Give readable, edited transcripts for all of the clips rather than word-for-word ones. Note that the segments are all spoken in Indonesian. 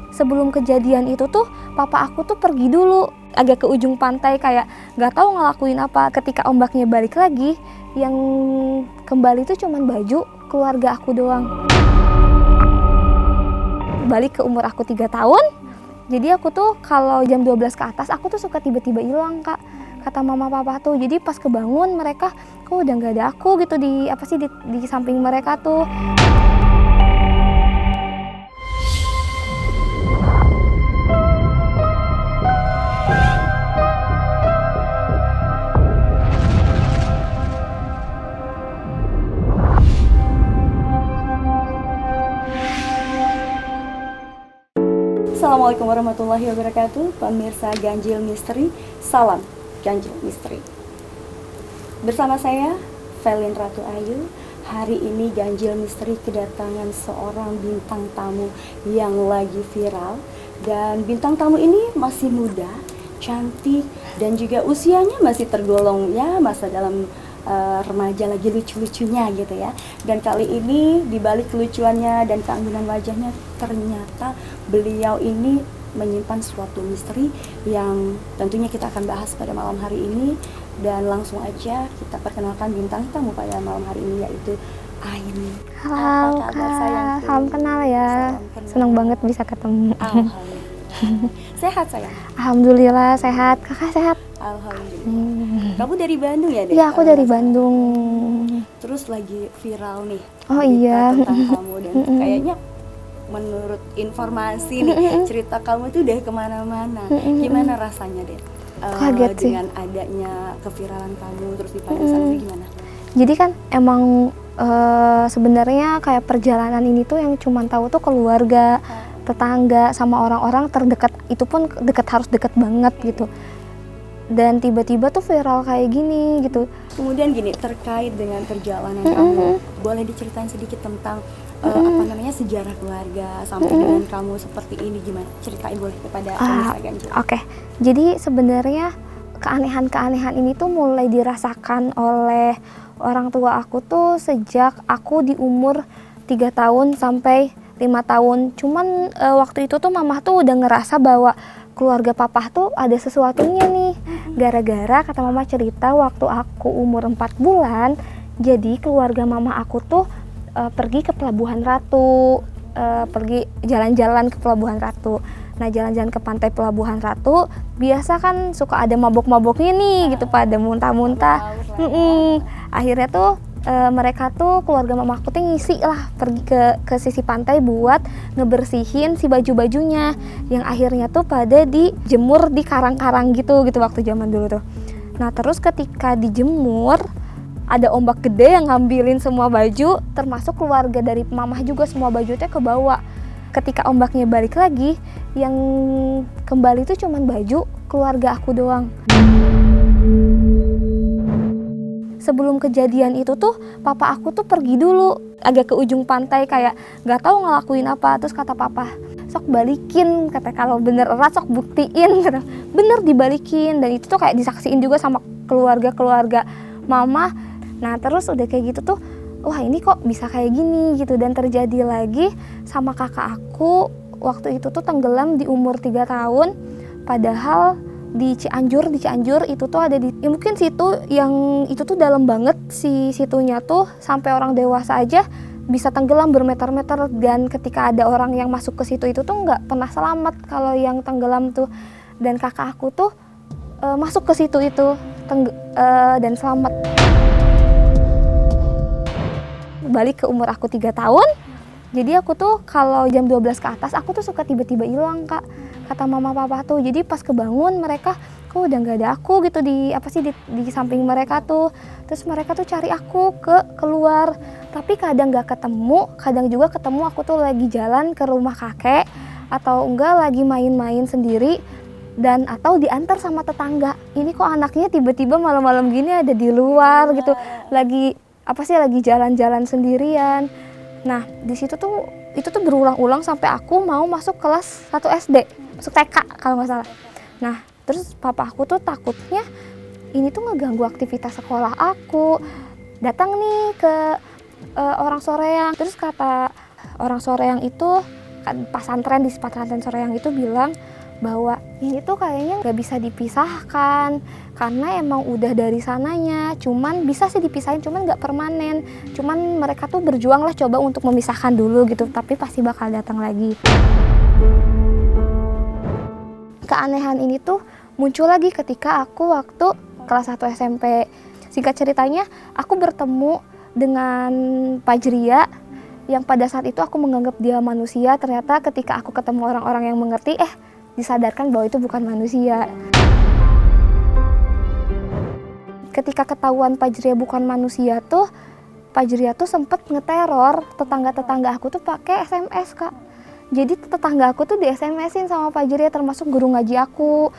sebelum kejadian itu tuh papa aku tuh pergi dulu agak ke ujung pantai, kayak nggak tahu ngelakuin apa. Ketika ombaknya balik lagi, yang kembali tuh cuman baju keluarga aku doang. Balik ke umur aku 3 tahun, jadi aku tuh kalau jam 12 ke atas aku tuh suka tiba-tiba hilang, Kak, kata mama papa tuh. Jadi pas kebangun mereka kok udah nggak ada aku gitu di samping mereka tuh. Assalamualaikum warahmatullahi wabarakatuh, pemirsa Ganjil Misteri, salam Ganjil Misteri. Bersama saya, Velin Ratu Ayu. Hari ini Ganjil Misteri kedatangan seorang bintang tamu yang lagi viral. Dan bintang tamu ini masih muda, cantik, dan juga usianya masih tergolong masa dalam remaja, lagi lucu-lucunya gitu ya. Dan kali ini dibalik kelucuannya dan keanggunan wajahnya, ternyata beliau ini menyimpan suatu misteri yang tentunya kita akan bahas pada malam hari ini. Dan langsung aja kita perkenalkan bintang tamu pada malam hari ini, yaitu Aini. Halo, apa kabar, Kak. sayangku? Salam kenal ya. Senang banget bisa ketemu. Alhamdulillah. Sehat sayang? Alhamdulillah sehat. Kakak sehat? Alhamdulillah. Kamu dari Bandung ya, Dek? Iya, aku dari Bandung. Terus lagi viral nih. Oh berita iya. tentang kamu, dan kayaknya menurut informasi nih cerita kamu tuh udah kemana-mana. Gimana rasanya, Dek? Kaget sih. Dengan adanya keviralan kamu terus di sana gimana? Jadi kan emang sebenarnya kayak perjalanan ini tuh yang cuman tahu tuh keluarga, tetangga, sama orang-orang terdekat. Itu pun harus dekat banget gitu. Dan tiba-tiba tuh viral kayak gini gitu. Kemudian gini, terkait dengan perjalanan kamu, boleh diceritain sedikit tentang sejarah keluarga sampai dengan kamu seperti ini, gimana? Ceritain boleh kepada pemirsa Ganjil. Oke. Jadi sebenarnya keanehan-keanehan ini tuh mulai dirasakan oleh orang tua aku tuh sejak aku di umur 3 tahun sampai 5 tahun. Cuman waktu itu tuh mama tuh udah ngerasa bahwa keluarga papa tuh ada sesuatunya nih. Gara-gara kata mama cerita waktu aku umur 4 bulan, jadi keluarga mama aku tuh pergi ke Pelabuhan Ratu, pergi jalan-jalan ke Pelabuhan Ratu. Nah, jalan-jalan ke pantai Pelabuhan Ratu, biasa kan suka ada mabok-maboknya nih gitu, pada muntah-muntah. Akhirnya tuh mereka tuh keluarga mama aku tuh ngisi lah pergi ke sisi pantai buat ngebersihin si baju-bajunya yang akhirnya tuh pada dijemur di karang-karang gitu waktu zaman dulu tuh. Nah, terus ketika dijemur ada ombak gede yang ngambilin semua baju, termasuk keluarga dari mamah juga, semua baju tuh kebawa. Ketika ombaknya balik lagi, yang kembali tuh cuman baju keluarga aku doang. Sebelum kejadian itu tuh papa aku tuh pergi dulu agak ke ujung pantai, kayak nggak tahu ngelakuin apa. Terus kata papa, sok balikin, kata kalau bener erat sok buktiin, kata. Bener dibalikin, dan itu tuh kayak disaksiin juga sama keluarga mama. Nah, terus udah kayak gitu tuh, wah ini kok bisa kayak gini gitu. Dan terjadi lagi sama kakak aku waktu itu tuh tenggelam di umur 3 tahun, padahal di Cianjur itu tuh ada mungkin situ yang itu tuh dalam banget, si situnya tuh sampai orang dewasa aja bisa tenggelam bermeter-meter. Dan ketika ada orang yang masuk ke situ itu tuh nggak pernah selamat kalau yang tenggelam tuh. Dan kakak aku tuh masuk ke situ itu dan selamat. Balik ke umur aku 3 tahun, jadi aku tuh kalau jam 12 ke atas aku tuh suka tiba-tiba hilang, Kak, kata mama papa tuh. Jadi pas kebangun mereka kok udah nggak ada aku gitu di samping mereka tuh. Terus mereka tuh cari aku keluar, tapi kadang nggak ketemu, kadang juga ketemu aku tuh lagi jalan ke rumah kakek, atau enggak lagi main-main sendiri, dan atau diantar sama tetangga. Ini kok anaknya tiba-tiba malam-malam gini ada di luar gitu, lagi jalan-jalan sendirian. Nah, di situ tuh itu tuh berulang-ulang sampai aku mau masuk kelas 1 SD, masuk TK kalau nggak salah. Nah, terus papa aku tuh takutnya ini tuh ngeganggu aktivitas sekolah aku. Datang nih ke orang Soreang. Terus kata orang Soreang itu, pesantren di pesantren Soreang itu bilang bahwa ini tuh kayaknya nggak bisa dipisahkan karena emang udah dari sananya, cuman bisa sih dipisahin, cuman nggak permanen, cuman mereka tuh berjuang lah coba untuk memisahkan dulu gitu, tapi pasti bakal datang lagi. Keanehan ini tuh muncul lagi ketika aku waktu kelas 1 SMP. Singkat ceritanya, aku bertemu dengan Fajria yang pada saat itu aku menganggap dia manusia, ternyata ketika aku ketemu orang-orang yang mengerti, disadarkan bahwa itu bukan manusia. Ketika ketahuan Fajria bukan manusia tuh, Fajria tuh sempet ngeteror tetangga-tetangga aku tuh pakai SMS, Kak. Jadi tetangga aku tuh di SMS-in sama Fajria, termasuk guru ngaji aku.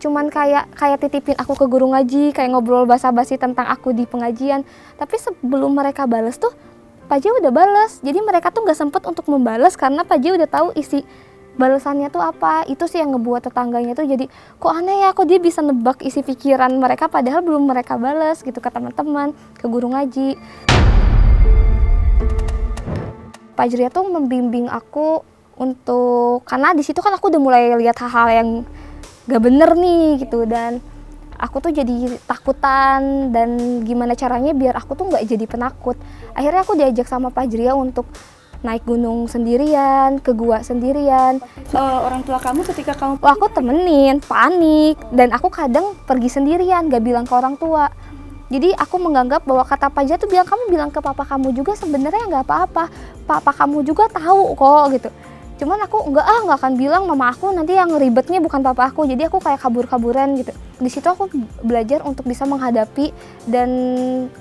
Cuman kayak titipin aku ke guru ngaji, kayak ngobrol basa-basi tentang aku di pengajian. Tapi sebelum mereka bales tuh, Fajria udah bales. Jadi mereka tuh nggak sempet untuk membales karena Fajria udah tahu isi balasannya tuh apa. Itu sih yang ngebuat tetangganya tuh jadi kok aneh ya, kok dia bisa nebak isi pikiran mereka padahal belum mereka balas gitu ke teman-teman, ke guru ngaji. Fajria tuh membimbing aku untuk, karena di situ kan aku udah mulai lihat hal-hal yang gak bener nih gitu, dan aku tuh jadi takutan dan gimana caranya biar aku tuh nggak jadi penakut. Akhirnya aku diajak sama Fajria untuk naik gunung sendirian, ke gua sendirian. Orang tua kamu ketika kamu Aku temenin, panik, dan aku kadang pergi sendirian, gak bilang ke orang tua. Jadi aku menganggap bahwa kata Fajria tuh bilang, kamu bilang ke papa kamu juga sebenarnya nggak apa-apa, papa kamu juga tahu kok gitu. Cuman aku nggak akan bilang, mama aku nanti yang ribetnya bukan papa aku. Jadi aku kayak kabur-kaburan gitu. Di situ aku belajar untuk bisa menghadapi dan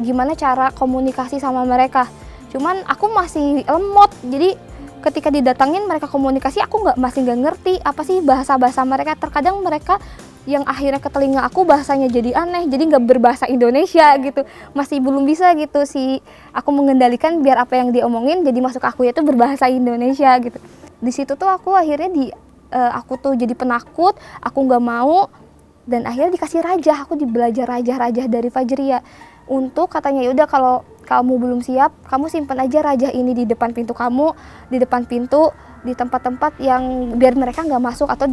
gimana cara komunikasi sama mereka. Cuman aku masih lemot, jadi ketika didatangin mereka komunikasi aku masih nggak ngerti apa sih bahasa-bahasa mereka. Terkadang mereka yang akhirnya ke telinga aku bahasanya jadi aneh, jadi nggak berbahasa Indonesia gitu. Masih belum bisa gitu sih aku mengendalikan biar apa yang diomongin jadi masuk aku itu berbahasa Indonesia gitu. Di situ tuh aku akhirnya aku tuh jadi penakut, aku nggak mau, dan akhirnya dikasih rajah. Aku dibelajar rajah-rajah dari Fajria untuk katanya yaudah kalau kamu belum siap, kamu simpan aja rajah ini di depan pintu kamu, di depan pintu, di tempat-tempat yang biar mereka nggak masuk, atau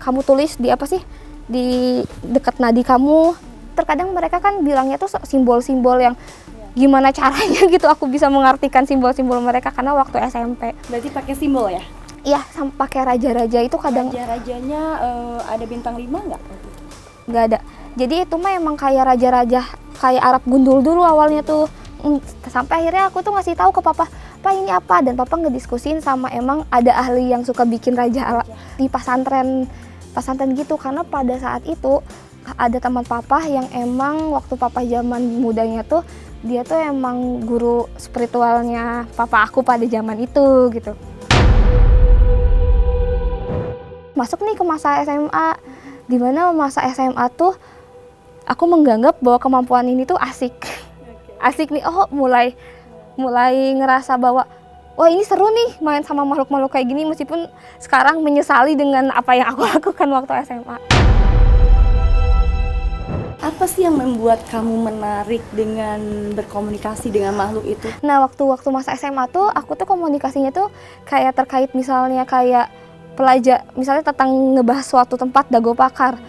kamu tulis di apa sih, di dekat nadi kamu. Terkadang mereka kan bilangnya tuh simbol-simbol yang gimana caranya gitu aku bisa mengartikan simbol-simbol mereka karena waktu SMP. berarti pakai simbol ya? Iya, sama pakai raja-raja itu kadang. Raja-rajanya ada bintang 5 nggak? Nggak ada. Jadi itu mah emang kayak raja-raja kayak Arab gundul dulu awalnya tuh. Sampai akhirnya aku tuh ngasih tahu ke papa, "Pak, ini apa?" Dan papa ngediskusin sama emang ada ahli yang suka bikin raja di pesantren gitu. Karena pada saat itu ada teman papa yang emang waktu papa zaman mudanya tuh dia tuh emang guru spiritualnya papa aku pada zaman itu gitu. Masuk nih ke masa SMA, dimana masa SMA tuh aku menganggap bahwa kemampuan ini tuh asik nih. Mulai ngerasa bahwa wah ini seru nih main sama makhluk-makhluk kayak gini, meskipun sekarang menyesali dengan apa yang aku lakukan waktu SMA. Apa sih yang membuat kamu menarik dengan berkomunikasi dengan makhluk itu? Nah, waktu masa SMA tuh aku tuh komunikasinya tuh kayak terkait misalnya kayak misalnya tentang ngebahas suatu tempat Dago Pakar.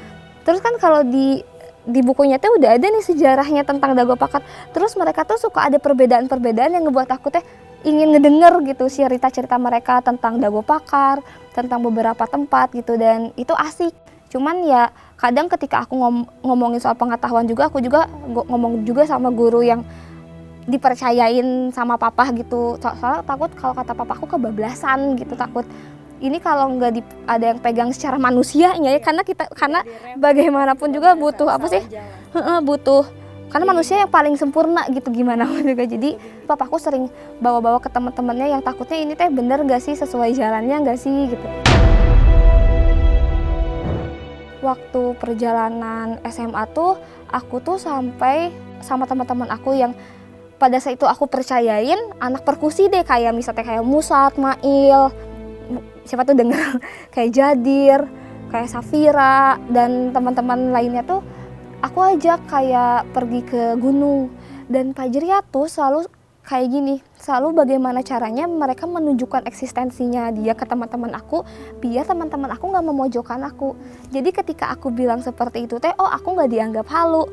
Terus kan kalau di bukunya tuh udah ada nih sejarahnya tentang Dago Pakar. Terus mereka tuh suka ada perbedaan-perbedaan yang ngebuat aku teh ingin ngedenger gitu cerita-cerita mereka tentang Dago Pakar, tentang beberapa tempat gitu, dan itu asik. Cuman ya kadang ketika aku ngomongin soal pengetahuan juga, aku juga ngomong juga sama guru yang dipercayain sama papa gitu. Soalnya takut kalau kata papa aku kebablasan gitu, takut ini kalau nggak ada yang pegang secara manusianya ya, karena bagaimanapun juga butuh apa sih, butuh, karena manusia yang paling sempurna gitu gimana juga. Jadi papaku sering bawa-bawa ke teman-temannya yang takutnya ini teh bener nggak sih, sesuai jalannya nggak sih gitu. Waktu perjalanan SMA tuh aku tuh sampai sama teman-teman aku yang pada saat itu aku percayain anak perkusi deh, kayak misalnya kayak Musat, Mail, siapa tuh denger kayak Jadir, kayak Safira dan teman-teman lainnya tuh aku ajak kayak pergi ke gunung. Dan Fajria tuh selalu kayak gini, selalu bagaimana caranya mereka menunjukkan eksistensinya dia ke teman-teman aku, biar teman-teman aku nggak memojokkan aku. Jadi ketika aku bilang seperti itu teh, oh aku nggak dianggap halu.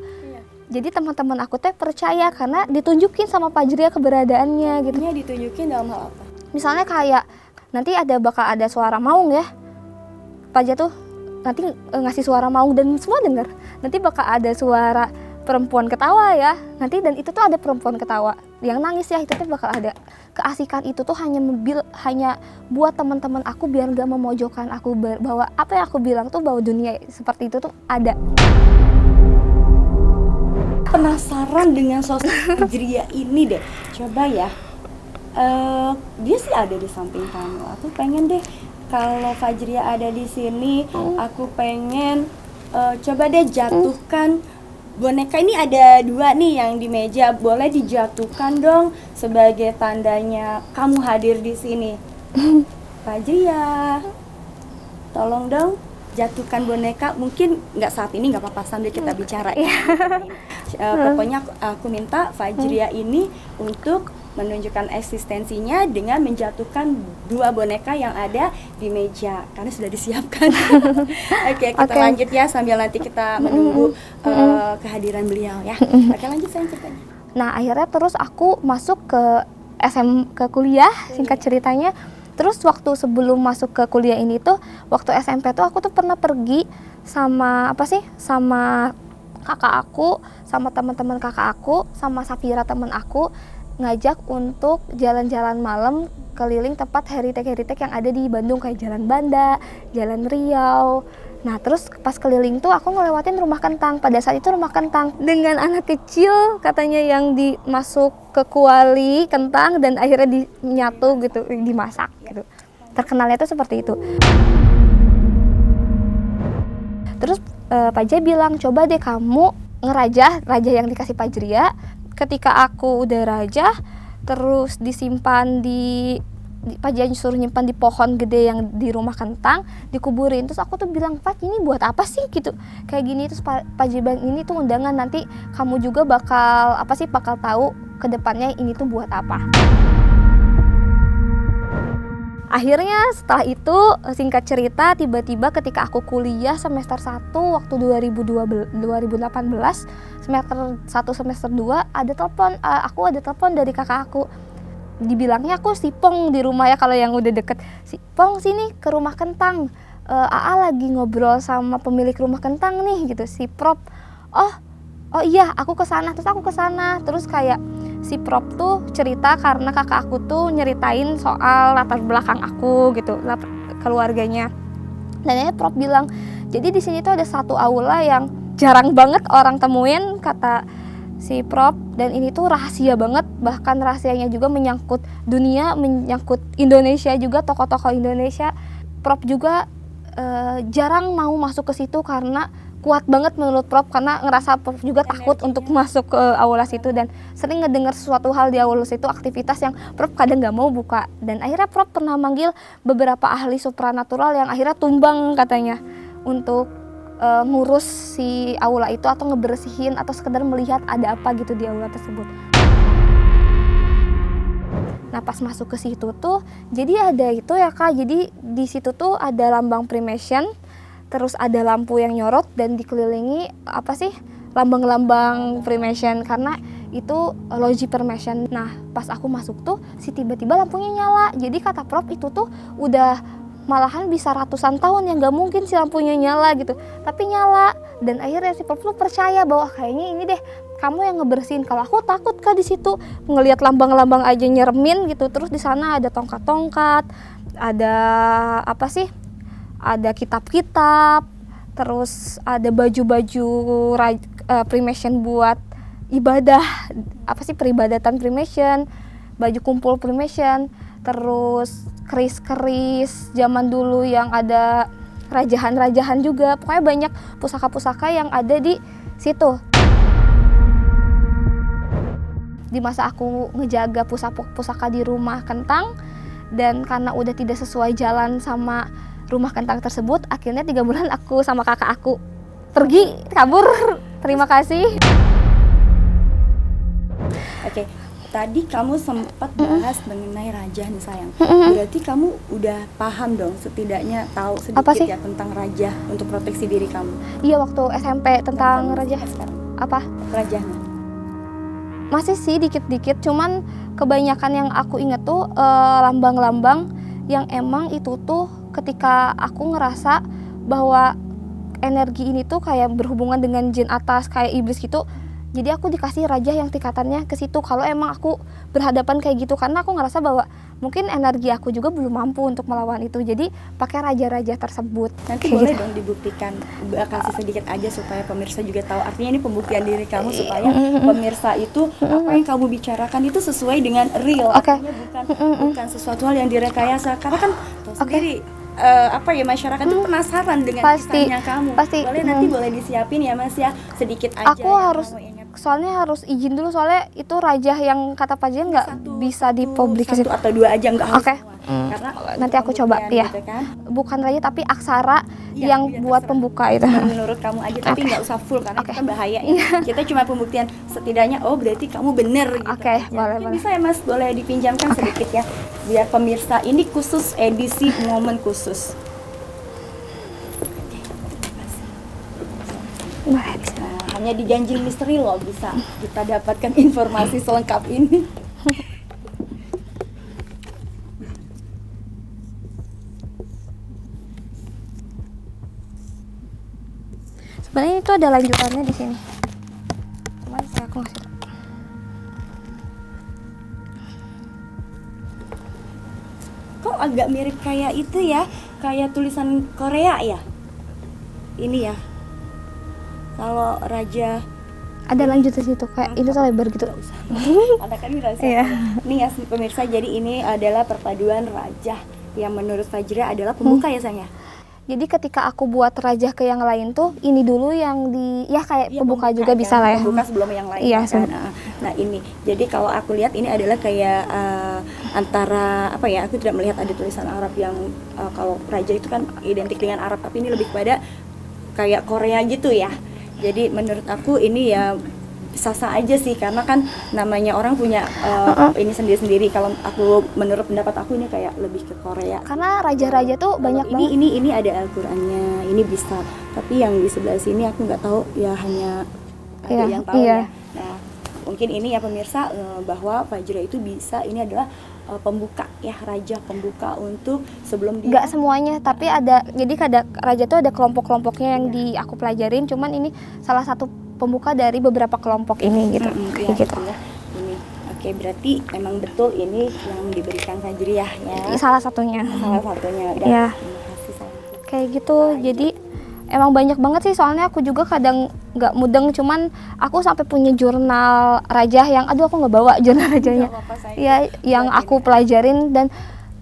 Jadi teman-teman aku teh percaya karena ditunjukin sama Fajria keberadaannya gitu. Ditunjukin dalam hal apa? Misalnya kayak nanti bakal ada suara maung ya, Faja tuh nanti ngasih suara maung dan semua dengar. Nanti bakal ada suara perempuan ketawa ya, nanti dan itu tuh ada perempuan ketawa yang nangis ya, itu tuh bakal ada. Keasikan itu tuh hanya buat teman-teman aku biar gak memojokkan aku, bahwa apa yang aku bilang tuh bahwa dunia seperti itu tuh ada. Penasaran dengan sosok Fajria ini deh, coba ya, dia sih ada di samping kamu. Aku pengen deh kalau Fajria ada di sini, aku pengen coba deh jatuhkan boneka ini. Ada 2 nih yang di meja, boleh dijatuhkan dong sebagai tandanya kamu hadir di sini. Fajria, tolong dong jatuhkan boneka. Mungkin nggak saat ini, nggak apa-apa, sambil kita bicara ya. Pokoknya aku minta Fajria ini untuk menunjukkan eksistensinya dengan menjatuhkan 2 boneka yang ada di meja karena sudah disiapkan. Oke, kita lanjut ya sambil nanti kita menunggu kehadiran beliau ya. Oke, lanjut saya ceritanya. Nah akhirnya terus aku masuk ke kuliah, singkat ceritanya. Terus waktu sebelum masuk ke kuliah ini tuh, waktu SMP tuh aku tuh pernah pergi sama sama kakak aku, sama teman-teman kakak aku, sama Safira teman aku, ngajak untuk jalan-jalan malam keliling tempat heritage yang ada di Bandung, kayak Jalan Banda, Jalan Riau. Nah terus pas keliling tuh aku ngelewatin rumah kentang. Pada saat itu rumah kentang dengan anak kecil katanya yang dimasuk ke kuali kentang dan akhirnya dinyatu gitu, dimasak gitu. Terkenalnya tuh seperti itu. Terus Fajria bilang, coba deh kamu raja yang dikasih Fajria. Ketika aku udah raja, terus disimpan Fajria suruh nyimpan di pohon gede yang di rumah kentang, dikuburin. Terus aku tuh bilang, Faj, ini buat apa sih gitu, kayak gini. Terus Fajria bilang, ini tuh undangan, nanti kamu juga bakal tahu ke depannya ini tuh buat apa. Akhirnya setelah itu, singkat cerita, tiba-tiba ketika aku kuliah semester 1 waktu 2018, semester 1 semester 2 ada telepon dari kakak aku. Dibilangnya aku si Pong di rumah ya, kalau yang udah deket, si Pong sini ke rumah kentang, Aa lagi ngobrol sama pemilik rumah kentang nih gitu, si Prop. Oh iya, aku kesana. Terus aku kesana, terus kayak si Prop tuh cerita karena kakak aku tuh nyeritain soal latar belakang aku gitu, keluarganya. Dan akhirnya Prop bilang, jadi di sini tuh ada satu aula yang jarang banget orang temuin, kata si Prop, dan ini tuh rahasia banget, bahkan rahasianya juga menyangkut dunia, menyangkut Indonesia juga, tokoh-tokoh Indonesia. Prop juga jarang mau masuk ke situ karena kuat banget menurut Prop, karena ngerasa Prop juga takut untuk masuk ke aula situ dan sering ngedengar sesuatu hal di aula situ, aktivitas yang Prop kadang nggak mau buka. Dan akhirnya Prop pernah manggil beberapa ahli supranatural yang akhirnya tumbang katanya untuk ngurus si aula itu atau ngebersihin atau sekedar melihat ada apa gitu di aula tersebut. Nah pas masuk ke situ tuh jadi ada itu ya Kak, jadi di situ tuh ada lambang Freemason, terus ada lampu yang nyorot dan dikelilingi lambang-lambang Freemason karena itu loji Freemason. Nah pas aku masuk tuh tiba-tiba lampunya nyala, jadi kata Prop itu tuh udah malahan bisa ratusan tahun yang gak mungkin si lampunya nyala gitu, tapi nyala. Dan akhirnya si Prop tuh percaya bahwa kayaknya ini deh kamu yang ngebersihin. Kalau aku takut Kak di situ ngelihat lambang-lambang aja nyeremin gitu. Terus di sana ada tongkat-tongkat, ada ada kitab-kitab, terus ada baju-baju Freemason buat ibadah, peribadatan Freemason, baju kumpul Freemason, terus keris-keris zaman dulu yang ada rajahan-rajahan juga. Pokoknya banyak pusaka-pusaka yang ada di situ. Di masa aku ngejaga pusaka di rumah kentang, dan karena udah tidak sesuai jalan sama rumah kentang tersebut, akhirnya 3 bulan aku sama kakak aku kabur. Terima kasih. Oke, tadi kamu sempat bahas mengenai raja nih sayang. Berarti kamu udah paham dong, setidaknya tahu Apa sedikit sih? ya tentang raja untuk proteksi diri kamu. Iya, waktu SMP tentang Dan kamu raja. suka sekarang Apa? rajanya. Masih sih dikit-dikit, cuman kebanyakan yang aku inget tuh lambang-lambang yang emang itu tuh ketika aku ngerasa bahwa energi ini tuh kayak berhubungan dengan jin atas kayak iblis gitu. Jadi aku dikasih raja yang tingkatannya ke situ kalau emang aku berhadapan kayak gitu, karena aku ngerasa bahwa mungkin energi aku juga belum mampu untuk melawan itu. Jadi pakai raja-raja tersebut. Nanti Kayak boleh gitu. dong dibuktikan, kasih sedikit aja supaya pemirsa juga tahu. Artinya ini pembuktian diri kamu supaya pemirsa itu apa yang kamu bicarakan itu sesuai dengan real. Oke. Artinya bukan sesuatu hal yang direkayasa. Karena kan tahu sendiri masyarakat itu penasaran dengan Pasti, kisahnya kamu. pasti. Nanti boleh disiapin ya Mas ya, sedikit aja. Aku yang harus kamu ingat. soalnya harus izin dulu, soalnya itu raja yang kata Pak Jen nggak bisa dipublikasi. Satu atau dua aja, nggak harus Oke. semua. Karena Nanti aku untuk coba, pembuktian ya. gitu kan. Bukan raja tapi aksara Iya, yang iya, buat terserah. pembuka itu. Menurut kamu aja, tapi nggak usah full karena itu kan bahaya ya. Kita cuma pembuktian setidaknya, oh berarti kamu bener gitu. Oke, aja. boleh, Mungkin boleh. bisa ya Mas, boleh dipinjamkan sedikit ya biar pemirsa, ini khusus edisi momen khusus. Boleh, bisa. Nah, hanya di Ganjil Misteri loh bisa kita dapatkan informasi selengkap ini. Sebenarnya itu ada lanjutannya di sini. Cuman aku ngasih tau. Kok agak mirip kayak itu ya, kayak tulisan Korea ya. Ini ya. Kalau raja Ada lanjut di situ kayak itu tuh lebar gitu. nggak usah. Ada kan ini rahasia. Iya. Nih ya pemirsa, jadi ini adalah perpaduan raja yang menurut Fajra adalah pembuka ya sayang. Jadi ketika aku buat raja ke yang lain tuh ini dulu yang di ya kayak Iya, pembuka juga kan? bisa lah ya. Pembuka sebelum yang lain. Iya, kan? Nah ini, jadi kalau aku lihat ini adalah kayak antara apa ya? Aku tidak melihat ada tulisan Arab yang kalau raja itu kan identik dengan Arab, tapi ini lebih kepada kayak Korea gitu ya. Jadi menurut aku ini ya sah-sah aja sih, karena kan namanya orang punya ini sendiri-sendiri. Kalau aku menurut pendapat aku ini kayak lebih ke Korea. Karena raja-raja tuh banyak banget. Ini ada Al-Qur'annya, ini bisa. Tapi yang di sebelah sini aku nggak tahu ya, hanya ada Iya, yang tahu iya. ya. Nah, mungkin ini ya pemirsa bahwa Fajra itu bisa, ini adalah pembuka ya, raja pembuka untuk sebelum dia Nggak semuanya, tapi ada, jadi raja tuh ada kelompok-kelompoknya yang di aku pelajarin, cuman ini salah satu pembuka dari beberapa kelompok ini gitu. iya, Kayak gitu. ya. Ini. Oke, berarti emang betul ini yang diberikan Fajriah ya. Salah satunya. Salah satunya. Dan Iya. terima kasih sayang. Kayak gitu. Jadi emang banyak banget sih, soalnya aku juga kadang nggak mudeng, cuman aku sampai punya jurnal raja yang aku nggak bawa jurnal rajanya. Nggak apa-apa, sayang. Ya, yang aku pelajarin, dan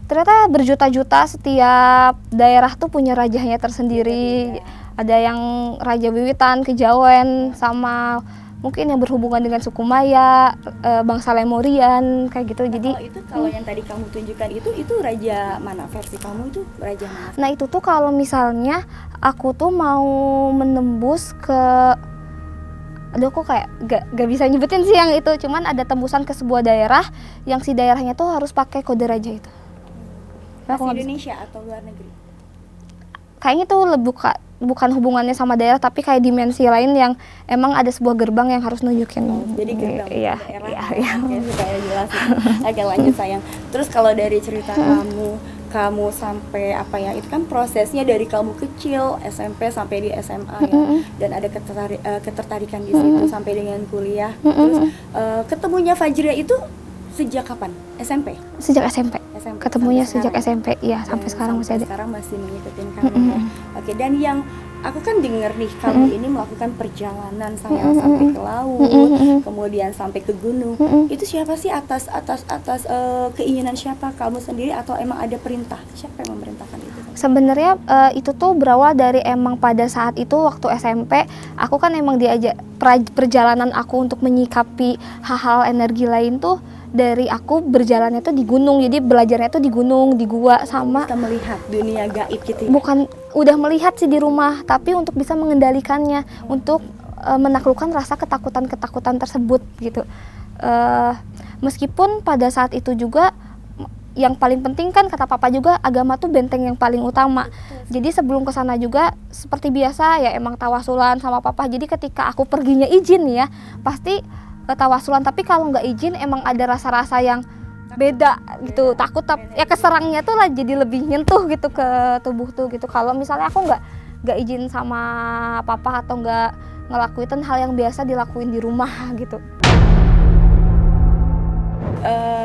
ternyata berjuta-juta setiap daerah tuh punya rajanya tersendiri. Ada yang raja Wiwitan, Kejawen, sama mungkin yang berhubungan dengan suku Maya, bangsa Lemurian, kayak gitu. Jadi Kalau yang tadi kamu tunjukkan itu raja mana, versi kamu itu raja mana? nah itu tuh kalau misalnya aku tuh mau menembus ke, aduh aku kayak gak bisa nyebutin sih yang itu, cuman ada tembusan ke sebuah daerah yang si daerahnya tuh harus pakai kode raja itu. Nah, aku Masih nggak bisa. Indonesia atau luar negeri? Kayaknya tuh bukan hubungannya sama daerah, tapi kayak dimensi lain yang emang ada sebuah gerbang yang harus nunjukin. Jadi gerbang Iya, daerah. iya, iya. Oke, supaya jelas. Oke, lanjut sayang. Terus kalau dari cerita kamu sampai apa ya, itu kan prosesnya dari kamu kecil SMP sampai di SMA ya, dan ada ketertarikan di situ sampai dengan kuliah. Terus ketemunya Fajra itu sejak kapan? SMP? Sejak SMP. Ketemunya sampai sejak sekarang. SMP, iya, sampai sekarang masih ada. Sekarang masih mengikutin kamu ya. Oke, dan yang aku kan denger nih kamu ini melakukan perjalanan sampai ke laut, kemudian sampai ke gunung. Itu siapa sih, atas keinginan siapa, kamu sendiri atau emang ada perintah? Siapa yang memerintahkan itu? Sebenarnya itu tuh berawal dari emang pada saat itu waktu SMP aku kan emang diajak perjalanan aku untuk menyikapi hal-hal energi lain tuh dari aku berjalannya tuh di gunung. Jadi belajarnya tuh di gunung, di gua, sama Kita melihat dunia gaib gitu ya? bukan udah melihat sih di rumah, tapi untuk bisa mengendalikannya, untuk menaklukkan rasa ketakutan-ketakutan tersebut gitu. Meskipun pada saat itu juga yang paling penting kan kata papa juga, agama tuh benteng yang paling utama. Jadi sebelum ke sana juga seperti biasa ya emang tawasulan sama papa. Jadi ketika aku perginya izin ya pasti tawasulan, tapi kalau nggak izin emang ada rasa-rasa yang beda gitu, takut ya keserangnya tuh lah jadi lebih nyentuh gitu ke tubuh tuh gitu. Kalau misalnya aku nggak izin sama papa atau nggak ngelakuin hal yang biasa dilakuin di rumah gitu.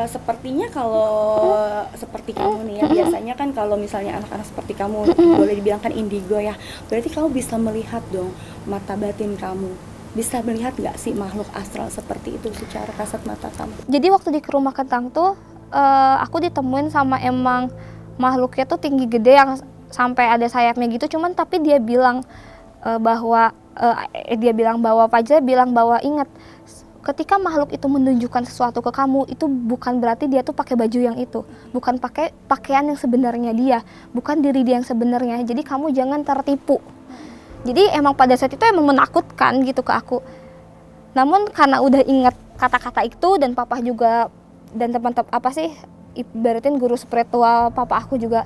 Sepertinya kalau seperti kamu nih ya, biasanya kan kalau misalnya anak-anak seperti kamu boleh dibilang kan indigo ya, berarti kamu bisa melihat dong mata batin kamu. Bisa melihat nggak sih makhluk astral seperti itu secara kasat mata kamu? Jadi waktu di Rumah Kentang tuh aku ditemuin sama emang makhluknya tuh tinggi gede yang sampai ada sayapnya gitu, cuman tapi dia bilang bahwa Fajra bilang bahwa ingat, ketika makhluk itu menunjukkan sesuatu ke kamu, itu bukan berarti dia tuh pakai baju yang itu, bukan pakai pakaian yang sebenarnya dia, bukan diri dia yang sebenarnya. Jadi kamu jangan tertipu. Jadi emang pada saat itu emang menakutkan gitu ke aku. Namun karena udah ingat kata-kata itu dan papa juga dan teman-teman ibaratin guru spiritual papa aku juga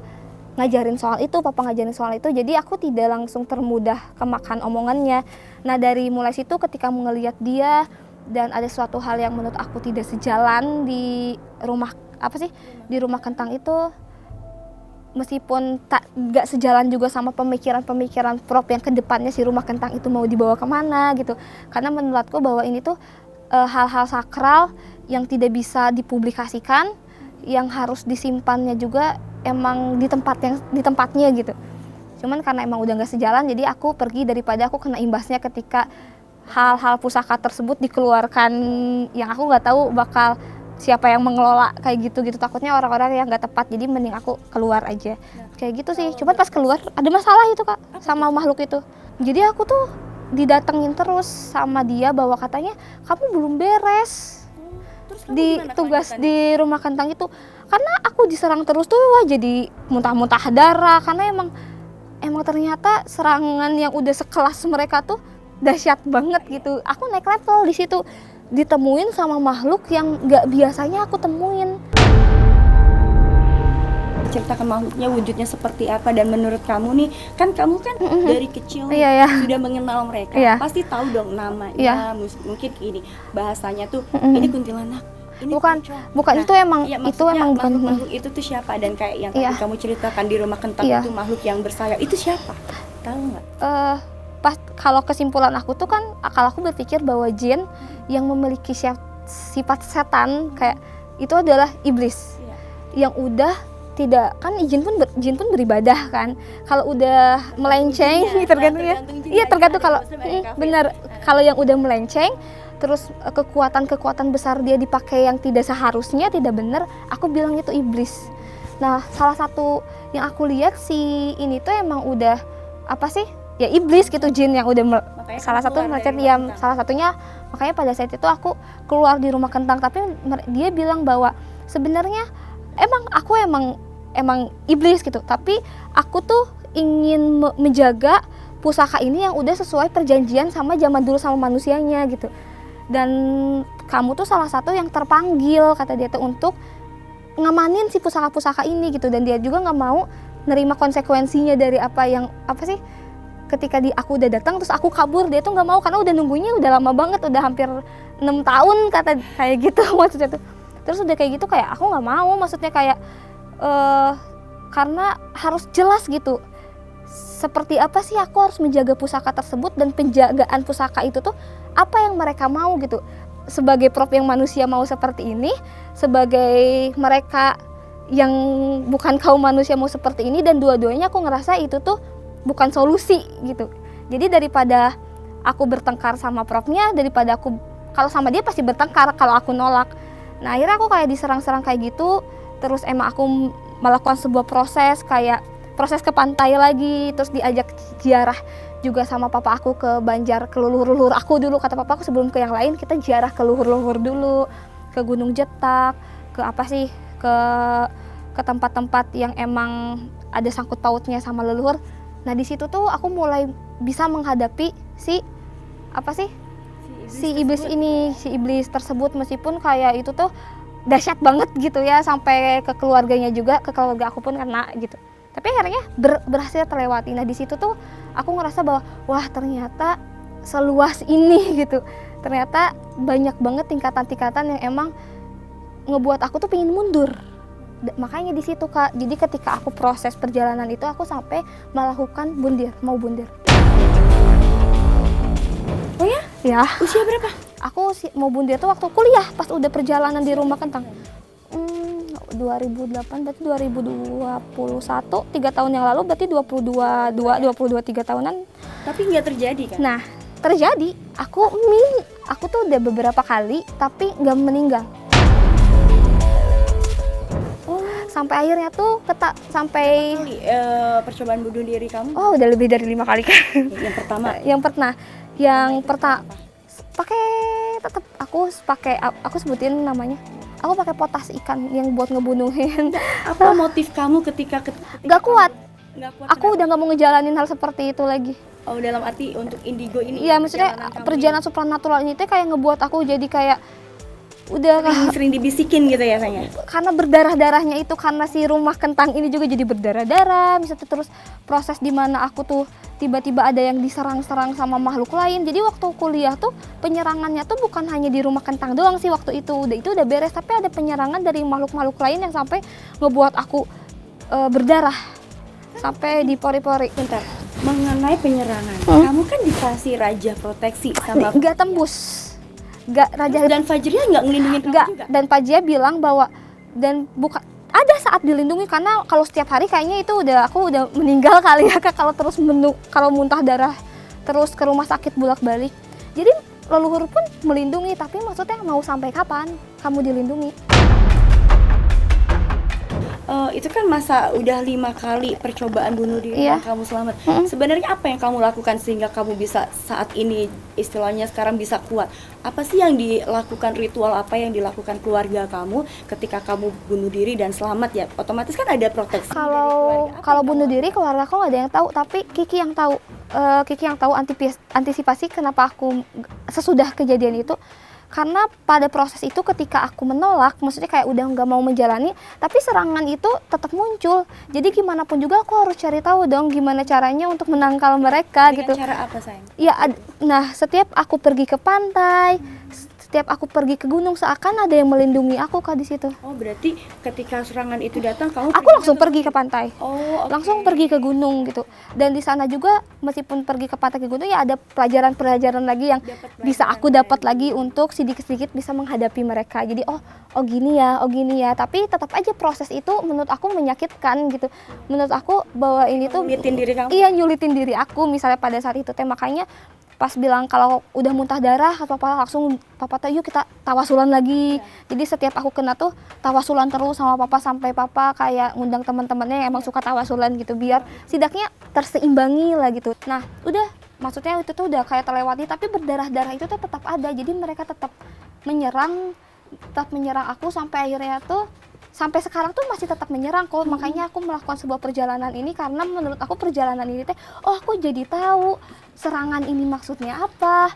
ngajarin soal itu, papa ngajarin soal itu, jadi aku tidak langsung termudah kemakan omongannya. Nah dari mulai situ ketika ngelihat dia dan ada suatu hal yang menurut aku tidak sejalan di Rumah Kentang itu, meskipun gak sejalan juga sama pemikiran Prof yang kedepannya si Rumah Kentang itu mau dibawa kemana gitu, karena menurutku bahwa ini tuh hal-hal sakral yang tidak bisa dipublikasikan, yang harus disimpannya juga emang di tempatnya gitu. Cuman karena emang udah gak sejalan, jadi aku pergi daripada aku kena imbasnya ketika hal-hal pusaka tersebut dikeluarkan yang aku nggak tahu bakal siapa yang mengelola kayak gitu takutnya orang-orang yang nggak tepat, jadi mending aku keluar aja kayak gitu sih. Cuman pas keluar ada masalah itu Kak sama makhluk itu, jadi aku tuh didatengin terus sama dia bahwa katanya kamu belum beres di tugas di Rumah Kentang itu, karena aku diserang terus tuh wah jadi muntah-muntah darah, karena emang ternyata serangan yang udah sekelas mereka tuh dahsyat banget gitu. Aku naik level di situ, ditemuin sama makhluk yang nggak biasanya aku temuin. Ceritakan makhluknya, wujudnya seperti apa, dan menurut kamu nih, kan kamu kan dari kecil sudah mengenal mereka, pasti tahu dong namanya, mungkin ini bahasanya tuh ini kuntilanak. Ini bukan itu emang itu emang bukan makhluk itu tuh siapa, dan kayak yang tadi kamu ceritakan di Rumah Kentang itu makhluk yang bersayap itu siapa? Tahu nggak? Pas kalau kesimpulan aku tuh kan kalau aku berpikir bahwa jin yang memiliki sifat setan kayak itu adalah iblis yang udah tidak, kan jin pun beribadah kan, kalau udah melenceng tergantung kalau benar, kalau yang udah melenceng terus kekuatan besar dia dipakai yang tidak seharusnya, tidak benar, aku bilang itu iblis. Nah salah satu yang aku lihat si ini tuh emang udah ya iblis gitu, jin yang udah salah satunya makanya pada saat itu aku keluar di Rumah Kentang, tapi dia bilang bahwa sebenarnya aku emang iblis gitu, tapi aku tuh ingin menjaga pusaka ini yang udah sesuai perjanjian sama zaman dulu sama manusianya gitu, dan kamu tuh salah satu yang terpanggil kata dia tuh untuk ngamanin si pusaka-pusaka ini gitu, dan dia juga nggak mau nerima konsekuensinya dari ketika aku udah datang terus aku kabur, dia tuh nggak mau karena udah nunggunya udah lama banget, udah hampir 6 tahun kata kayak gitu maksudnya tuh. Terus udah kayak gitu kayak aku nggak mau, maksudnya kayak karena harus jelas gitu seperti apa sih aku harus menjaga pusaka tersebut, dan penjagaan pusaka itu tuh apa yang mereka mau gitu. Sebagai Prof yang manusia mau seperti ini, sebagai mereka yang bukan kaum manusia mau seperti ini, dan dua-duanya aku ngerasa itu tuh bukan solusi gitu. Jadi daripada aku bertengkar sama Profnya, daripada aku kalau sama dia pasti bertengkar kalau aku nolak. Nah akhirnya aku kayak diserang-serang kayak gitu. Terus emang aku melakukan sebuah proses ke pantai lagi, terus diajak ziarah juga sama papa aku ke Banjar, ke leluhur aku dulu, kata papa aku sebelum ke yang lain kita ziarah ke leluhur dulu, ke Gunung Jetak, ke tempat-tempat yang emang ada sangkut pautnya sama leluhur. Nah di situ tuh aku mulai bisa menghadapi si iblis tersebut, meskipun kayak itu tuh dahsyat banget gitu ya, sampai ke keluarganya juga, ke keluarga aku pun kena gitu. Tapi akhirnya berhasil terlewati. Nah di situ tuh aku ngerasa bahwa wah ternyata seluas ini gitu. Ternyata banyak banget tingkatan-tingkatan yang emang ngebuat aku tuh pengen mundur. Makanya di situ Kak, jadi ketika aku proses perjalanan itu aku sampai melakukan mau bundir. Oh ya? Ya. Usia berapa? Aku mau bundir tuh waktu kuliah, pas udah perjalanan di rumah kentang. 2008 berarti 2021, 3 tahun yang lalu berarti 22 3 tahunan. Tapi nggak terjadi kan? Nah, terjadi. Aku tuh udah beberapa kali tapi nggak meninggal. Sampai akhirnya tuh sampai percobaan bunuh diri kamu? Oh, udah lebih dari 5 kali kan. Yang pertama? Yang pertama aku sebutin namanya. Aku pakai potas ikan yang buat ngebunuhin. Apa motif kamu ketika Gak kuat. Aku kenapa? udah gak mau ngejalanin hal seperti itu lagi. Oh, dalam arti untuk indigo ini? Iya, maksudnya perjalanan supranatural ini tuh kayak ngebuat aku jadi kayak udah sering dibisikin gitu ya sayang? Karena berdarah-darahnya itu, karena si rumah kentang ini juga jadi berdarah-darah, misalnya terus proses dimana aku tuh tiba-tiba ada yang diserang-serang sama makhluk lain. Jadi waktu kuliah tuh penyerangannya tuh bukan hanya di rumah kentang doang sih waktu itu udah beres, tapi ada penyerangan dari makhluk-makhluk lain yang sampai ngebuat aku berdarah sampai di pori-pori. Bentar, mengenai penyerangan, kamu kan dikasih raja proteksi sama nggak tembus. Dan Fajria nggak ngelindungin kamu juga? Dan Fajria bilang bahwa ada saat dilindungi, karena kalau setiap hari kayaknya itu aku udah meninggal kali ya Kak, kalau muntah darah terus ke rumah sakit bolak-balik. Jadi leluhur pun melindungi, tapi maksudnya mau sampai kapan kamu dilindungi? Itu kan masa udah 5 kali percobaan bunuh diri yang kamu selamat. Sebenarnya apa yang kamu lakukan sehingga kamu bisa saat ini istilahnya sekarang bisa kuat? Apa sih yang dilakukan, ritual apa yang dilakukan keluarga kamu ketika kamu bunuh diri dan selamat ya? Otomatis kan ada proteksi. Kalau bunuh diri keluarga aku nggak ada yang tahu, tapi Kiki yang tahu. Kiki yang tahu antisipasi kenapa aku sesudah kejadian itu. Karena pada proses itu ketika aku menolak, maksudnya kayak udah nggak mau menjalani, tapi serangan itu tetap muncul. Jadi gimana pun juga aku harus cari tahu dong gimana caranya untuk menangkal mereka. Dengan gitu. Cara apa sayang? Ya, nah setiap aku pergi ke pantai, setiap aku pergi ke gunung, seakan ada yang melindungi aku Kak di situ. Oh, berarti ketika serangan itu datang kamu langsung pergi ke pantai. Oh, okay. Langsung pergi ke gunung gitu. Dan di sana juga meskipun pergi ke pantai ke gunung ya ada pelajaran-pelajaran lagi yang bisa aku dapat lagi untuk sedikit-sedikit bisa menghadapi mereka. Jadi oh gini ya. Tapi tetap aja proses itu menurut aku menyakitkan gitu. Menurut aku bahwa ini tuh nyulitin diri kamu. Iya, nyulitin diri aku misalnya pada saat itu teh. Makanya pas bilang kalau udah muntah darah atau apa langsung papa tuh yuk kita tawasulan lagi. Jadi setiap aku kena tuh tawasulan terus sama papa, sampai papa kayak ngundang teman-temannya yang emang suka tawasulan gitu biar setidaknya terseimbangi lah gitu. Nah udah, maksudnya itu tuh udah kayak terlewati, tapi berdarah-darah itu tuh tetap ada. Jadi mereka tetap menyerang aku sampai akhirnya tuh sampai sekarang tuh masih tetap menyerang kok. Makanya aku melakukan sebuah perjalanan ini karena menurut aku perjalanan ini teh aku jadi tahu serangan ini maksudnya apa.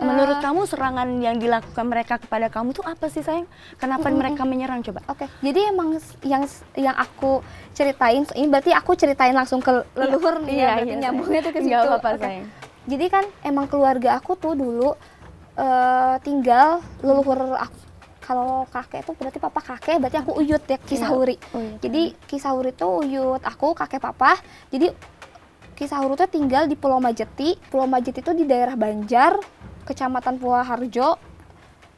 Menurut kamu serangan yang dilakukan mereka kepada kamu tuh apa sih sayang? Kenapa mereka menyerang coba? Oke, jadi emang yang aku ceritain ini berarti aku ceritain langsung ke leluhur nih ya, berarti nyambungnya tuh ke situ. Nggak apa-apa sayang. Jadi kan emang keluarga aku tuh dulu tinggal leluhur aku. Kalau kakek itu berarti papa kakek, berarti aku uyut ya, Kisahuri. Jadi Kisahuri itu uyut aku, kakek papa. Jadi Kisahuri itu tinggal di Pulau Majeti. Pulau Majeti itu di daerah Banjar, Kecamatan Purwoharjo.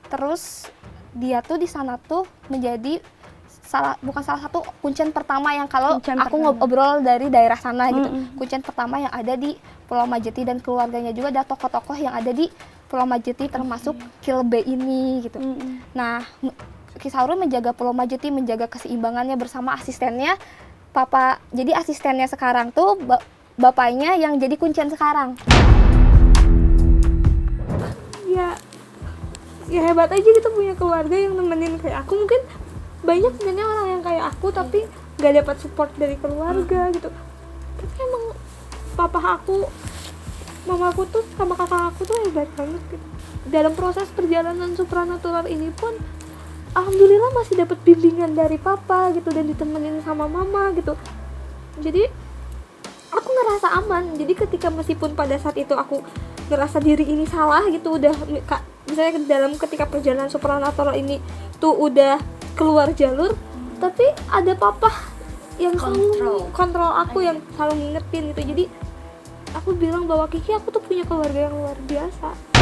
Terus dia tuh di sana tuh menjadi bukan salah satu kuncen pertama yang kalau aku ngobrol dari daerah sana gitu. Kuncen pertama yang ada di Pulau Majeti, dan keluarganya juga ada tokoh-tokoh yang ada di Pulau Majeti termasuk Kilbe ini gitu. Nah, Kisahuri menjaga Pulau Majeti, menjaga keseimbangannya bersama asistennya papa. Jadi asistennya sekarang tuh bapaknya yang jadi kuncen sekarang. Ya hebat aja gitu punya keluarga yang nemenin kayak aku. Mungkin banyak sebenarnya orang yang kayak aku tapi nggak dapat support dari keluarga gitu. Tapi emang papa aku, mama aku tuh sama kakak aku tuh hebat banget gitu. Dalam proses perjalanan supranatural ini pun alhamdulillah masih dapat bimbingan dari papa gitu dan ditemenin sama mama gitu. Jadi aku ngerasa aman. Jadi ketika meskipun pada saat itu aku ngerasa diri ini salah gitu, udah misalnya dalam ketika perjalanan supranatural ini tuh udah keluar jalur, tapi ada papa yang selalu kontrol aku, yang selalu ngingetin gitu. Jadi aku bilang bahwa Kiki, aku tuh punya keluarga yang luar biasa.